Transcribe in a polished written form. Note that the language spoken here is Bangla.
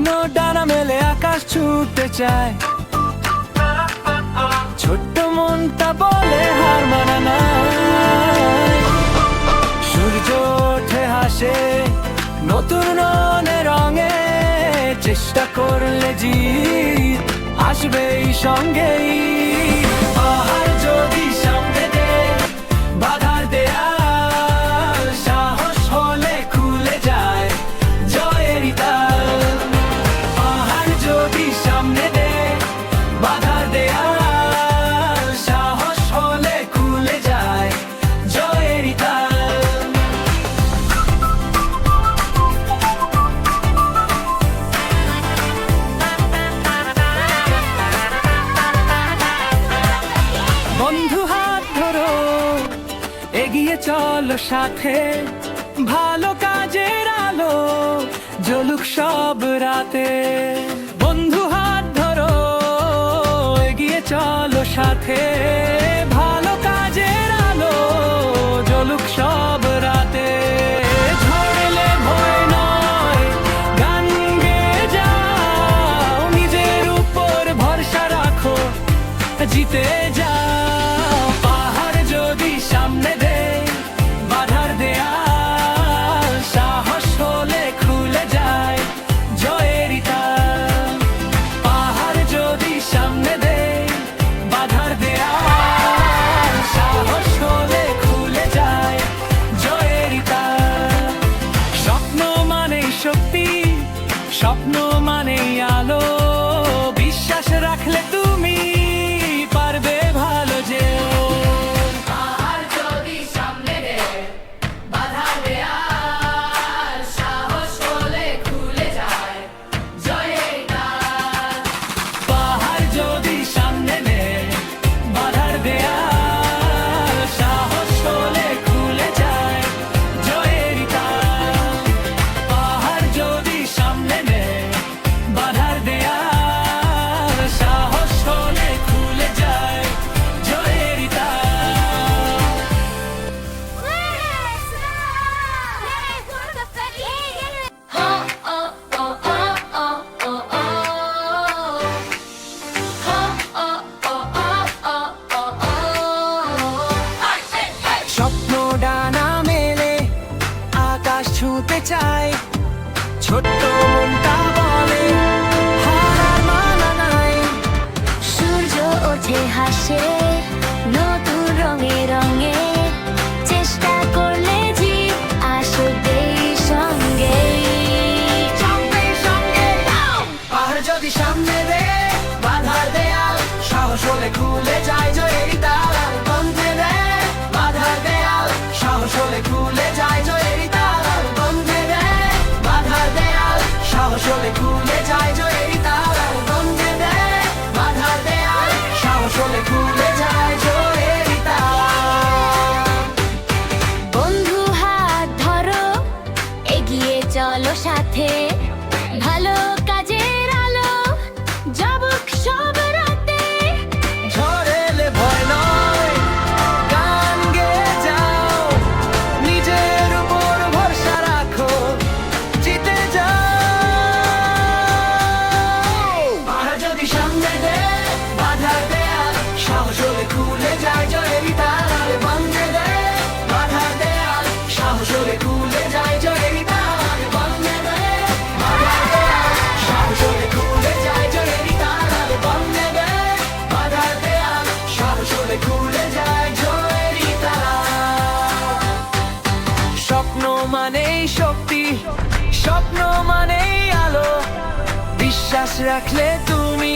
স্বপ্ন ডানা মেলে আকাশ ছুটতে চায়, ছোট্ট মনটা বলে হার মানা নাই। সূর্য ওঠে হাসে নতুন রঙে, চেষ্টা করলে জিত আসবেই সঙ্গেই। পাহাড় যদি সামনে দেয় বাধার দেয়াল, সাহস হলে খুলে যায় জয়েরই তাল। পাহাড় যদি সামনে দেয় বাধার দেয়াল, সাহস হলে খুলে যায় জয়েরই তাল। বন্ধু হাত ধরো, এগিয়ে চলো সাথে, ভালো কাজের আলো জ্বলুক সব রাতে। বন্ধু হাত ধরো, এগিয়ে চলো সাথে, ভালো কাজের আলো জ্বলুক সব রাতে। ঝড়েলে ভয় নয়, গান গেয়ে যাও, নিজের উপর ভরসা রাখো, জিতে যাও। পাহাড় যদি সামনে দেয় বাধার দেয়াল, সাহস হলে খুলে যায় জয়েরই তাল। পাহাড় যদি সামনে দেয় বাধার দেয়াল, সাহস হলে খুলে যায় জয়েরই তাল। স্বপ্ন মানেই শক্তি, স্বপ্ন মানেই আলো, বিশ্বাস রাখলে তুমি পারবে ভালো যে। পাহাড় যদি সামনে দেয় বাধার দেয়াল, সাহস হলে খুলে যায় জয়ের দ্বার। পাহাড় যদি সামনে দেয় বাধার দেয়াল, সাহস হলে খুলে যায় জয়েরই তাল। পাহাড় যদি সামনে দেয় বাধার দেয়াল, সাহস হলে খুলে যায় জয়েরই তাল। স্বপ্ন ডানা মেলে আকাশ ছুঁতে চায়, ছোট্ট মনটা বলে হার আর মানা নাই। সূর্য ওঠে হাসে নতুন রঙে, চেষ্টা করলে জিত আসবেই সঙ্গে। পাহাড় যদি সামনে দেয় বাধার দেয়াল, সাহস হলে খুলে যায় জয়েরই তাল। বন্ধে দেয় বাধার দেয়াল, সাহস হলে খুলে যায় জয়েরই তাল। বন্ধে দেয় বাধার দেয়াল, সাহস হলে খুলে যায় জয়েরই তাল। বন্ধে দেয় বাধার দেয়াল, সাহস হলে খুলে যায় জয়েরই তাল। বন্ধু হাত ধরো, এগিয়ে চলো সাথে, ভালো কাজের আলো জবুক সব রাতে। ঝড়েলে ভয় নয়, গান গেয়ে যাও, নিজের উপর ভরসা রাখো, জিতে যাও। পাহাড় যদি সামনে দেয় বাধার দেয়াল, সাহস হলে খুলে যায় জয়েরই তাল। বন্ধে দেয় বাধার দেয়াল, সাহস হলে খুলে যায় জয়েরই তাল। বন্ধে দেয় বাধার দেয়াল, সাহস হলে খুলে যায় জয়েরই তাল। বন্ধে দেয় বাধার দেয়াল, সাহস হলে খুলে যায় জয়েরই তাল। স্বপ্ন মানেই শক্তি, স্বপ্ন মানেই আলো, বিশ্বাস রাখলে তুমি